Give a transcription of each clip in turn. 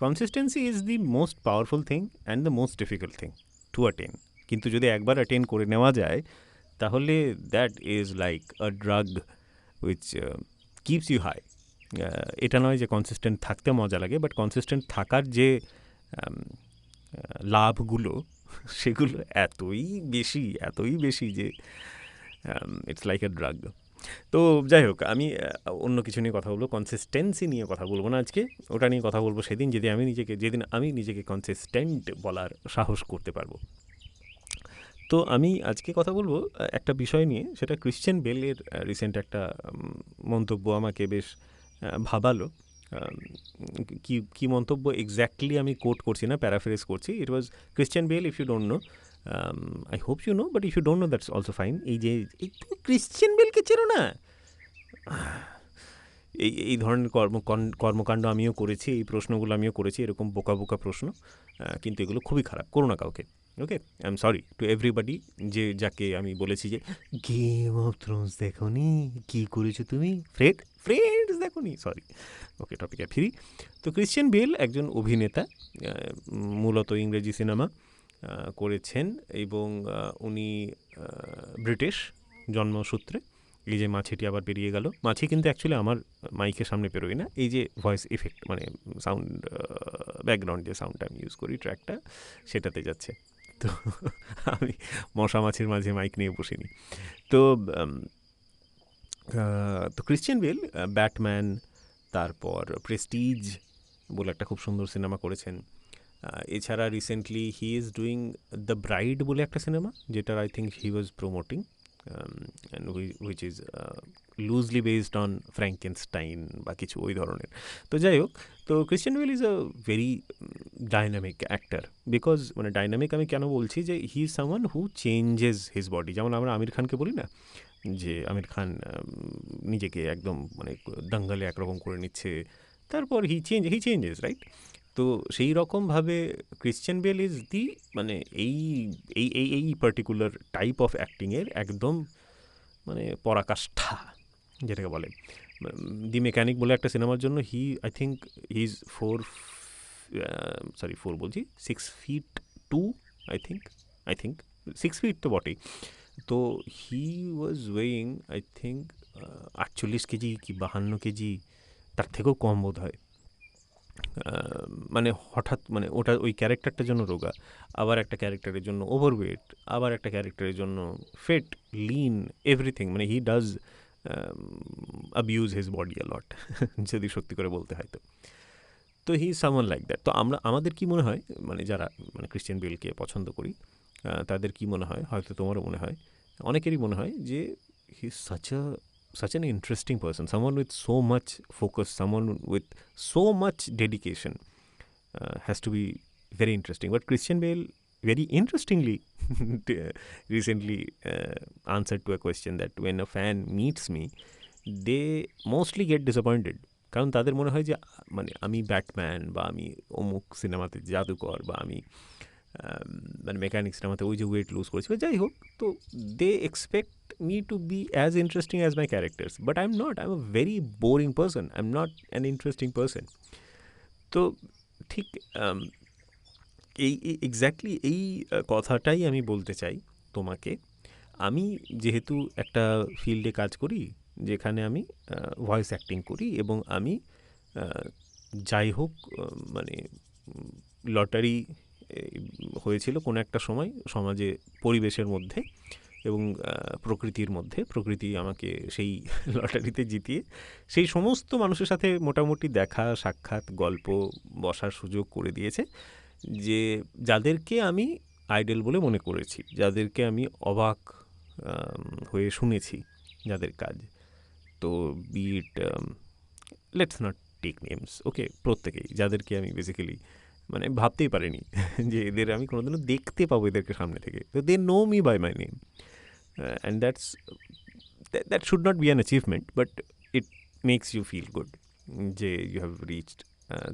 Consistency is the most powerful thing and the most difficult thing to attain. কিন্তু যদি একবার attain করে নেওয়া যায় তাহলে that is like a drug which keeps you high. এটা নয় যে কনসিস্টেন্ট থাকতে মজা লাগে, বাট কনসিস্টেন্ট থাকার যে লাভগুলো সেগুলো এতই বেশি যে ইটস লাইক এ ড্রাগ। তো যাই হোক, আমি অন্য কিছু নিয়ে কথা বলবো, কনসিস্টেন্সি নিয়ে কথা বলবো না আজকে। ওটা নিয়ে কথা বলবো সেদিন যেদিন আমি নিজেকে কনসিস্টেন্ট বলার সাহস করতে পারবো। তো আমি আজকে কথা বলবো একটা বিষয় নিয়ে, সেটা ক্রিশ্চিয়ান বেলের রিসেন্ট একটা মন্তব্য আমাকে বেশ ভাবালো। কি মন্তব্য এক্স্যাক্টলি আমি কোট করছি না, প্যারাফ্রেজ করছি। It was Christian Bale, if you don't know, I hope you know, but if you don't know that's also fine. এই তুমি ক্রিশ্চিয়ান বেলকে চেনো না? এই ধরনের কর্মকাণ্ড আমিও করেছি, এই প্রশ্নগুলো আমিও করেছি, এরকম বোকা বোকা প্রশ্ন, কিন্তু এগুলো খুবই খারাপ, করো না কাউকে। Okay, I am sorry to everybody যাকে আমি বলেছি যে গেম অফ থ্রোনস দেখোনি, কী করেছো তুমি, ফ্রেন্ডস দেখোনি, সরি। ওকে, টপিকে ফিরি। তো ক্রিশ্চিয়ান বেল একজন অভিনেতা, মূলত ইংরেজি সিনেমা করেছেন, এবং উনি ব্রিটিশ জন্মসূত্রে। এই যে মাছিটি আবার বেরিয়ে গেল, মাছি কিন্তু অ্যাকচুয়ালি আমার মাইকের সামনে বেরোয় না, এই যে ভয়েস ইফেক্ট মানে সাউন্ড ব্যাকগ্রাউন্ড যে সাউন্ডটা আমি ইউজ করি ট্র্যাকটা, সেটাতে যাচ্ছে। তো আমি মশা মাছির মাঝে মাইক নিয়ে বসিনি। তো ক্রিশ্চিয়ান বেল ব্যাটম্যান, তারপর প্রেস্টিজ বলে একটা খুব সুন্দর সিনেমা করেছেন। এছাড়া recently he is doing the Bride বলে একটা সিনেমা, যেটার I think he was promoting, and which is loosely based on Frankenstein বা কিছু ওই ধরনের। তো যাই হোক, তো Christian Bale is a very dynamic actor. Because মানে ডাইনামিক আমি কেন বলছি, যে he is someone who changes his body. যেমন আমরা আমির খানকে বলি না, যে আমির খান নিজেকে একদম মানে দাঙ্গালে একরকম করে নিচ্ছে, তারপর হি চেঞ্জেস, রাইট? তো সেই রকমভাবে ক্রিশ্চিয়ান বেল ইজ দি মানে এই এই এই এই পার্টিকুলার টাইপ অফ অ্যাক্টিংয়ের একদম মানে পরাকাষ্ঠা, যেটাকে বলে। দি মেকানিক বলে একটা সিনেমার জন্য আই থিঙ্ক হি ইজ 4 বলছি 6'2", আই থিঙ্ক 6 ফিট তো বটেই। তো হি ওয়াজ ওয়েইং আই থিঙ্ক 48 কেজি কি 52 কেজি, তার থেকেও কম বোধ হয়। মানে হঠাৎ মানে ওটা ওই ক্যারেক্টারটার জন্য রোগা, আবার একটা ক্যারেক্টারের জন্য ওভারওয়েট, আবার একটা ক্যারেক্টারের জন্য ফিট, লিন, এভরিথিং। মানে he does abuse his body a lot, যদি সত্যি করে বলতে হয়। তো he is someone like that. তো আমাদের কি মনে হয়, মানে যারা মানে ক্রিশ্চিয়ান বেলকে পছন্দ করি, তাদের কি মনে হয়, হয়তো তোমারও মনে হয়, অনেকেরই মনে হয় যে he is such an interesting person, someone with so much focus, someone with so much dedication, has to be very interesting. But Christian Bale very interestingly recently answered to a question that when a fan meets me, they mostly get disappointed. কারণ তাদের মনে হয় যে মানে আমি Batman, বা আমি অমুক সিনেমাতে জাদুকর, বা আমি মানে মেকানিক সিনেমাতে ওই যে ওয়েট লুজ করেছি, বা যাই হোক। তো they expect me to be as interesting as my characters, but I'm not. I'm a very boring person. I'm not an interesting person. তো ঠিক এক্স্যাক্টলি এই কথাটাই আমি বলতে চাই তোমাকে। আমি যেহেতু একটা ফিল্ডে কাজ করি যেখানে আমি ভয়েস অ্যাক্টিং করি, এবং আমি যাই হোক মানে লটারি হয়েছিল কোনো একটা সময় সমাজে, পরিবেশের মধ্যে এবং প্রকৃতির মধ্যে। প্রকৃতি আমাকে সেই লটারিতে জিতিয়ে সেই সমস্ত মানুষের সাথে মোটামুটি দেখা সাক্ষাৎ গল্প বসার সুযোগ করে দিয়েছে, যে যাদেরকে আমি আইডল বলে মনে করেছি, যাদেরকে আমি অবাক হয়ে শুনেছি, যাদের কাজ। তো but let's not take names, okay, প্রত্যেকেই, যাদেরকে আমি বেসিক্যালি মানে ভাবতেই পারিনি যে এদের আমি কোনোদিনও দেখতে পাবো এদেরকে সামনে থেকে। তো they know me by my name, and that should not be an achievement, but it makes you feel good যে you have reached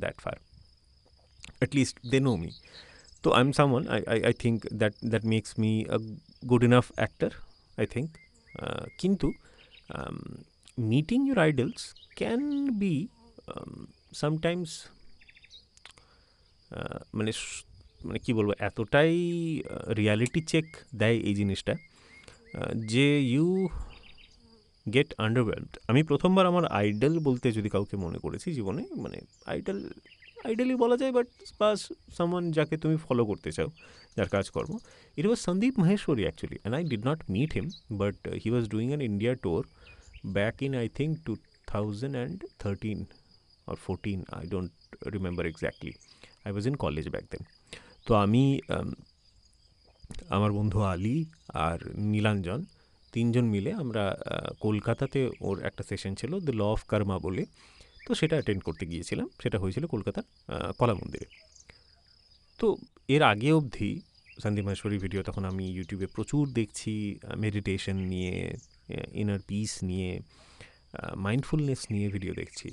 that far. At least they know me. So I'm someone, I think that makes me a good enough actor, I think. Kintu meeting your idols can be sometimes মানে মানে কী বলবো, এতটাই reality check দেয় এই জিনিসটা, যে you get আন্ডারওয়েলড। আমি প্রথমবার আমার আইডল বলতে যদি কাউকে মনে করেছি জীবনে, মানে আইডলই বলা যায়, বাট বা সামওয়ান যাকে তুমি ফলো করতে চাও, যার কাজকর্ম, it was Sandeep Maheshwari actually, and I did not meet him, but he was doing an India tour back in I think 2013 or 14, I don't remember exactly. I was in college back then. তো আমি আমার বন্ধু আলী আর নীলাঞ্জন তিনজন মিলে আমরা কলকাতাতে, ওর একটা session ছিল দ্য ল অফ কর্মা বলে, তো সেটা অ্যাটেন্ড করতে গিয়েছিলাম। সেটা হয়েছিল কলকাতার কলা মন্দিরে। তো এর আগে অবধি সন্দীপ মাহেশ্বরীর ভিডিও তখন আমি ইউটিউবে প্রচুর দেখছি, মেডিটেশন নিয়ে, ইনার পিস নিয়ে, মাইন্ডফুলনেস নিয়ে ভিডিও দেখছি।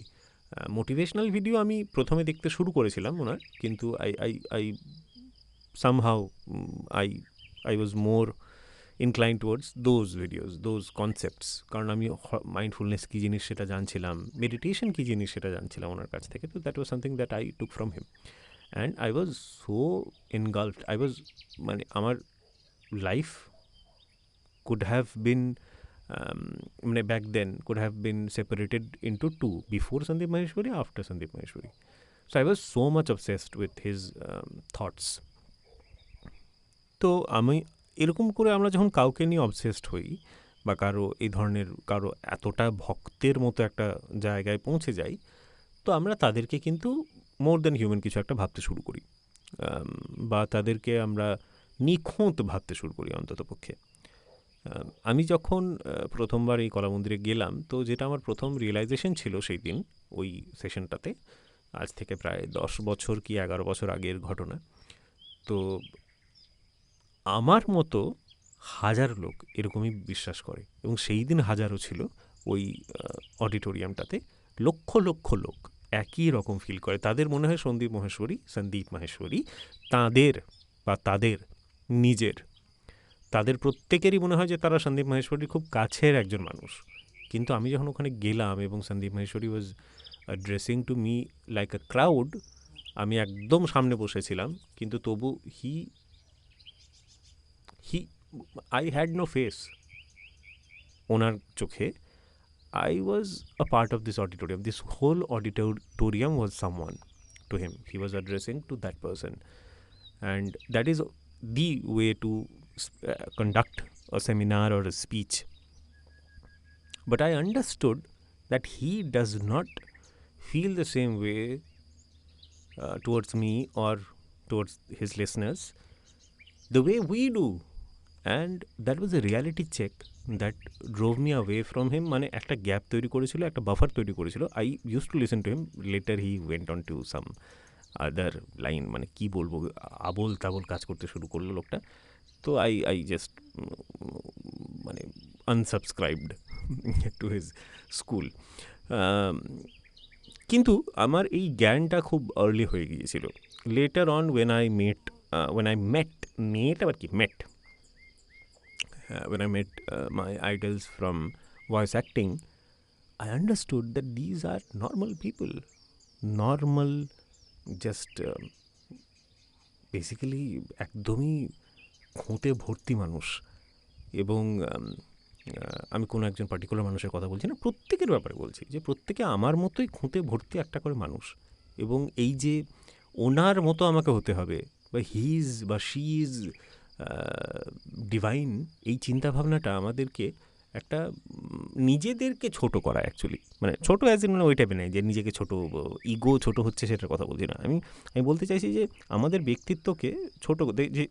মোটিভেশনাল ভিডিও আমি প্রথমে দেখতে শুরু করেছিলাম ওনার, কিন্তু I somehow I was more inclined towards those videos, those concepts, কারণ আমি মাইন্ডফুলনেস কী জিনিস সেটা জানছিলাম, মেডিটেশন কী জিনিস সেটা জানছিলাম ওনার কাছ থেকে। তো that was something that I took from him, and I was so engulfed. মানে আমার life could have been back then could have been separated into two, before Sandeep Maheshwari, after Sandeep Maheshwari. So I was so much obsessed with his thoughts. তো আমি এরকম করে আমরা যখন কাউকে নিয়ে অবসেসড হই, বা কারো এতটা ভক্তের মতো একটা জায়গায় পৌঁছে যাই, তো আমরা তাদেরকে কিন্তু মোর দ্যান হিউম্যান কিছু একটা ভাবতে শুরু করি, বা তাদেরকে আমরা নিখুঁত ভাবতে শুরু করি অন্তত পক্ষে। আমি যখন প্রথমবার এই কলা মন্দিরে গেলাম, তো যেটা আমার প্রথম রিয়েলাইজেশন ছিল সেই দিন ওই সেশনটাতে, আজ থেকে প্রায় 10 বছর কি 11 বছর আগের ঘটনা, তো আমার মতো হাজার লোক এরকমই বিশ্বাস করে, এবং সেই দিন হাজারও ছিল ওই অডিটোরিয়ামটাতে, লক্ষ লক্ষ লোক একই রকম ফিল করে। তাদের মনে হয় সন্দীপ মাহেশ্বরী তাদের নিজের, তাদের প্রত্যেকেরই মনে হয় যে তারা সন্দীপ মাহেশ্বরীর খুব কাছের একজন মানুষ। কিন্তু আমি যখন ওখানে গেলাম এবং Sandeep Maheshwari was addressing to me like a crowd, আমি একদম সামনে বসেছিলাম, কিন্তু তবু I had no face ওনার চোখে। I was a part of this auditorium. This whole auditorium was someone to him. He was addressing to that person. And that is the way to conduct a seminar or a speech. But I understood that he does not feel the same way towards me or towards his listeners the way we do. And that was a reality check that drove me away from him. মানে একটা gap তৈরি করেছিল, একটা buffer তৈরি করেছিল। I used to listen to him. Later he went on to some other line, মানে কি বলবো, আবোল তাবোল কাজ করতে শুরু করলো লোকটা। তো I just মানে unsubscribed to his school. কিন্তু আমার এই জ্ঞানটা খুব আর্লি হয়ে গিয়েছিল। Letter on when I met when I met my idols from voice acting, I understood that these are normal people, normal, just basically একদমই খুঁতে ভর্তি মানুষ। এবং আমি কোনো একজন পার্টিকুলার মানুষের কথা বলছি না, প্রত্যেকের ব্যাপারে বলছি, যে প্রত্যেকে আমার মতোই খুঁতে ভর্তি একটা করে মানুষ। এবং এই যে ওনার মতো আমাকে হতে হবে, বা হি ইজ বা শি ইজ ডিভাইন, এই চিন্তাভাবনাটা আমাদেরকে একটা নিজেদেরকে ছোট করা অ্যাকচুয়ালি, মানে ছোটো অ্যাজ ইন ওই টাইপের নেই যে নিজেকে ছোটো, ইগো ছোটো হচ্ছে সেটার কথা বলছি না। আমি বলতে চাইছি যে আমাদের ব্যক্তিত্বকে ছোটো,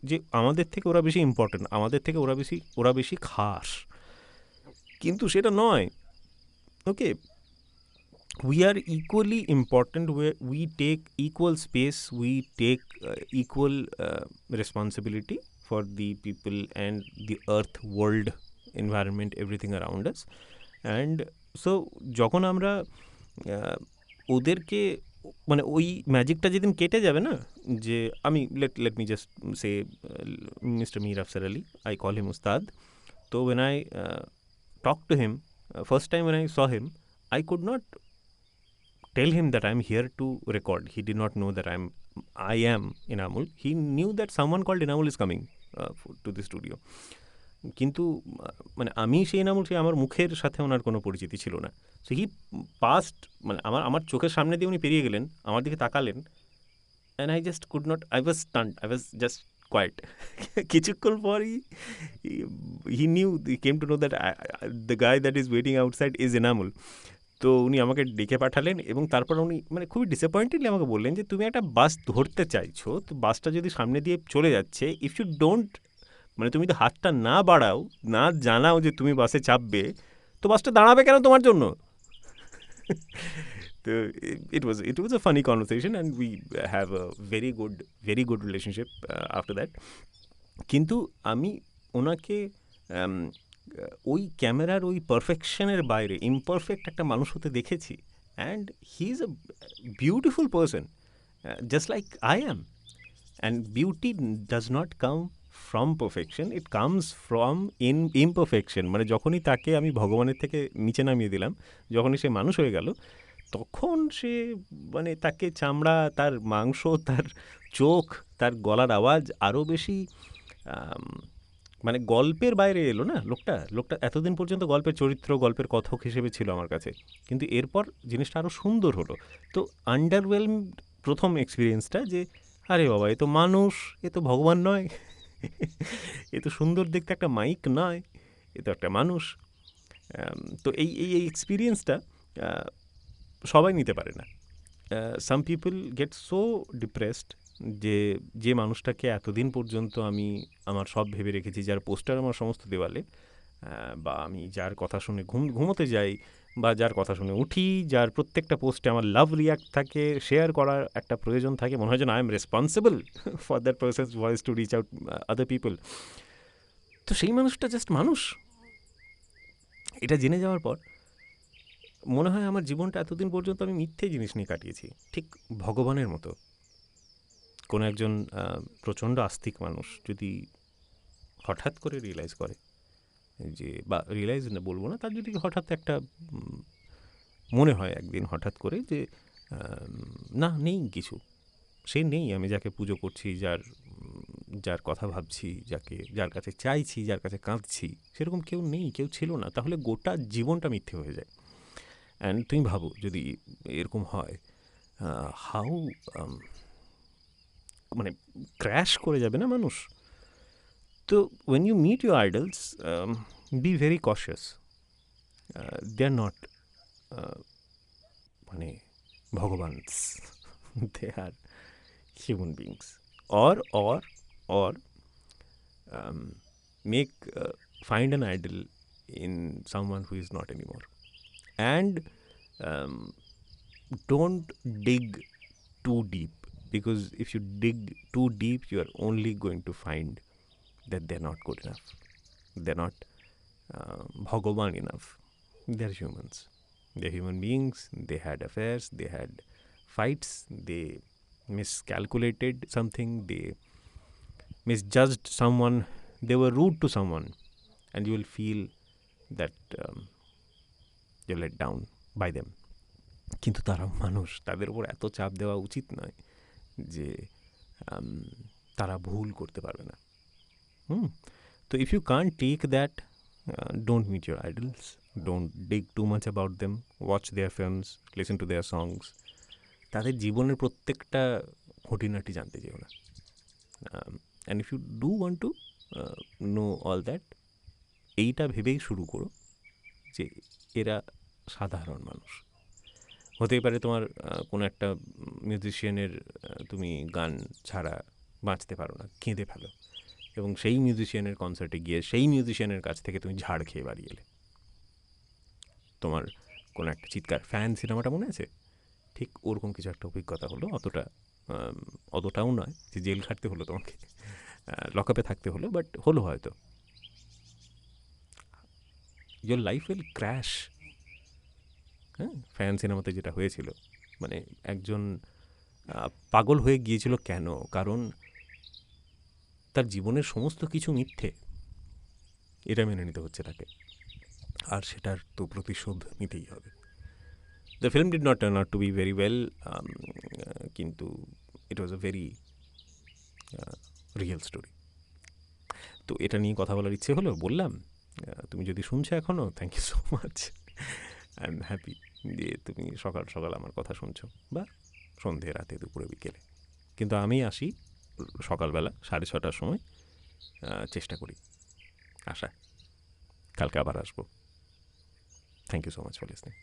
যে আমাদের থেকে ওরা বেশি ইম্পর্টেন্ট, আমাদের থেকে ওরা বেশি খাস, কিন্তু সেটা নয়। ওকে, we are equally important, we take equal space, we take equal responsibility for the people and the earth, world, environment, everything around us. And so যখন আমরা ওদেরকে, মানে ওই ম্যাজিকটা যেদিন কেটে যাবে না, যে আমি let me just say Mr. Mir Afzar Ali, I call him Ustad. So when I talked to him, first time when I saw him, I could not tell him that I'm here to record. He did not know that I am Enamul, he knew that someone called Enamul is coming to the studio. কিন্তু মানে আমি সেই এনামুল, সে আমার মুখের সাথে ওনার কোনো পরিচিতি ছিল না। সো হি পাস্ট, মানে আমার আমার চোখের সামনে দিয়ে উনি পেরিয়ে গেলেন, আমার দিকে তাকালেন, and I just could not, I was stunt, I was just quiet. কিছুক্ষণ পরই he knew, came to know that the guy that is waiting outside is Enamul. তো উনি আমাকে ডেকে পাঠালেন এবং তারপর উনি মানে খুবই ডিসঅ্যাপয়েন্টেডলি আমাকে বললেন যে তুমি একটা বাস ধরতে চাইছো, তো বাসটা যদি সামনে দিয়ে চলে যাচ্ছে, ইফ ইউ ডোন্ট, মানে তুমি তো হাতটা না বাড়াও, না জানাও যে তুমি বাসে চাপবে, তো বাসটা দাঁড়াবে কেন তোমার জন্য? তো it was a funny conversation and we have a very good relationship after that. কিন্তু আমি ওনাকে ওই ক্যামেরার ওই পারফেকশনের বাইরে ইমপারফেক্ট একটা মানুষ হতে দেখেছি, and he is a beautiful person just like I am. And beauty does not come from perfection, it comes from imperfection. মানে যখনই তাকে আমি ভগবানের থেকে নিচে নামিয়ে দিলাম, যখনই সে মানুষ হয়ে গেল, তখন সে মানে তাকে চামড়া, তার মাংস, তার চোখ, তার গলার আওয়াজ আরও বেশি মানে গল্পের বাইরে এলো না। লোকটা এতদিন পর্যন্ত গল্পের চরিত্র, গল্পের কথক হিসেবে ছিল আমার কাছে, কিন্তু এরপর জিনিসটা আরও সুন্দর হলো। তো আন্ডারওয়েলমড প্রথম এক্সপিরিয়েন্সটা যে আরে বাবা, এ তো মানুষ, এ তো ভগবান নয়, এ তো সুন্দর দেখতে একটা মাইক নয়, এ তো একটা মানুষ। তো এই এই এক্সপিরিয়েন্সটা সবাই নিতে পারে না। Some people gate so depressed যে যে মানুষটাকে এতদিন পর্যন্ত আমি আমার সব ভেবে রেখেছি, যার পোস্টার আমার সমস্ত দেওয়ালে, বা আমি যার কথা শুনে ঘুমোতে যাই, বা যার কথা শুনে উঠি, যার প্রত্যেকটা পোস্টে আমার লাভ রিয়াক্ট থাকে, শেয়ার করার একটা প্রয়োজন থাকে, মনে হয় যেন I am responsible for that person's voice to reach out other people. তো সেই মানুষটা জাস্ট মানুষ, এটা জেনে যাওয়ার পর মনে হয় আমার জীবনটা এতদিন পর্যন্ত আমি মিথ্যে জিনিস নিয়ে কাটিয়েছি, ঠিক ভগবানের মতো। কোনো একজন প্রচণ্ড আস্তিক মানুষ যদি হঠাৎ করে রিয়েলাইজ করে যে, বা রিয়েলাইজ না বলবো না, তার যদি হঠাৎ একটা মনে হয় একদিন হঠাৎ করে যে না, নেই কিছু, সে নেই, আমি যাকে পুজো করছি, যার কথা ভাবছি, যার কাছে চাইছি, যার কাছে কাঁদছি, সেরকম কেউ নেই, কেউ ছিল না, তাহলে গোটা জীবনটা মিথ্যে হয়ে যায়। অ্যান্ড তুমি ভাবো যদি এরকম হয়, হাউ মানে ক্র্যাশ করে যাবে না মানুষ। তো when you meet your idols, be very cautious. They are not মানে ভগবানস, they are human beings. Or make find an idol in someone who is not anymore, and um, don't dig too deep, because if you dig too deep, you are only going to find that they're not good enough, they're not Bhagavan enough. They're humans, they're human beings, they had affairs, they had fights, they miscalculated something, they misjudged someone, they were rude to someone, and you will feel that you're let down by them. কিন্তু তারা মানুষ, তাদের উপর এত চাপ দেওয়া উচিত নয় যে তারা ভুল করতে পারবে না। তো if you can't take that, don't meet your idols, don't dig too much about them, watch their films, listen to their songs, তাদের জীবনের প্রত্যেকটা খুঁটিনাটি জানতে চেও না। And if you do want to know all that, এইটা ভেবেই শুরু করো যে এরা সাধারণ মানুষ। হতেই পারে তোমার কোনো একটা মিউজিশিয়ানের তুমি গান ছাড়া বাঁচতে পারো না, কেঁদে ফেলো, এবং সেই মিউজিশিয়ানের কনসার্টে গিয়ে সেই মিউজিশিয়ানের কাছ থেকে তুমি ঝাড় খেয়ে বাড়ি এলে। তোমার কোনো একটা চিৎকার, ফ্যান সিনেমাটা মনে আছে, ঠিক ওরকম কিছু একটা অভিজ্ঞতা হলো, অতটাও নয় যে জেল খাটতে হলো তোমাকে, লকআপে থাকতে হলো, বাট হলো হয়তো। Your life will crash. হ্যাঁ, ফ্যান সিনেমাতে যেটা হয়েছিল, মানে একজন পাগল হয়ে গিয়েছিল কেন? কারণ তার জীবনের সমস্ত কিছু মিথ্যে, এটা মেনে নিতে হচ্ছে তাকে, আর সেটার তো প্রতিশোধ নিতেই হবে। The film did not turn out to be very well, কিন্তু ইট ওয়াজ আ ভেরি রিয়েল স্টোরি। তো এটা নিয়ে কথা বলার ইচ্ছে হলো, বললাম। তুমি যদি শুনছো এখনও, thank you so much. I am happy যে তুমি সকাল সকাল আমার কথা শুনছো, বা সন্ধে, রাতে, দুপুরে, বিকেলে। কিন্তু আমি আসি সকালবেলা 6:30টার সময়, চেষ্টা করি আশা। কালকে আবার আসবো। Thank you so much for listening.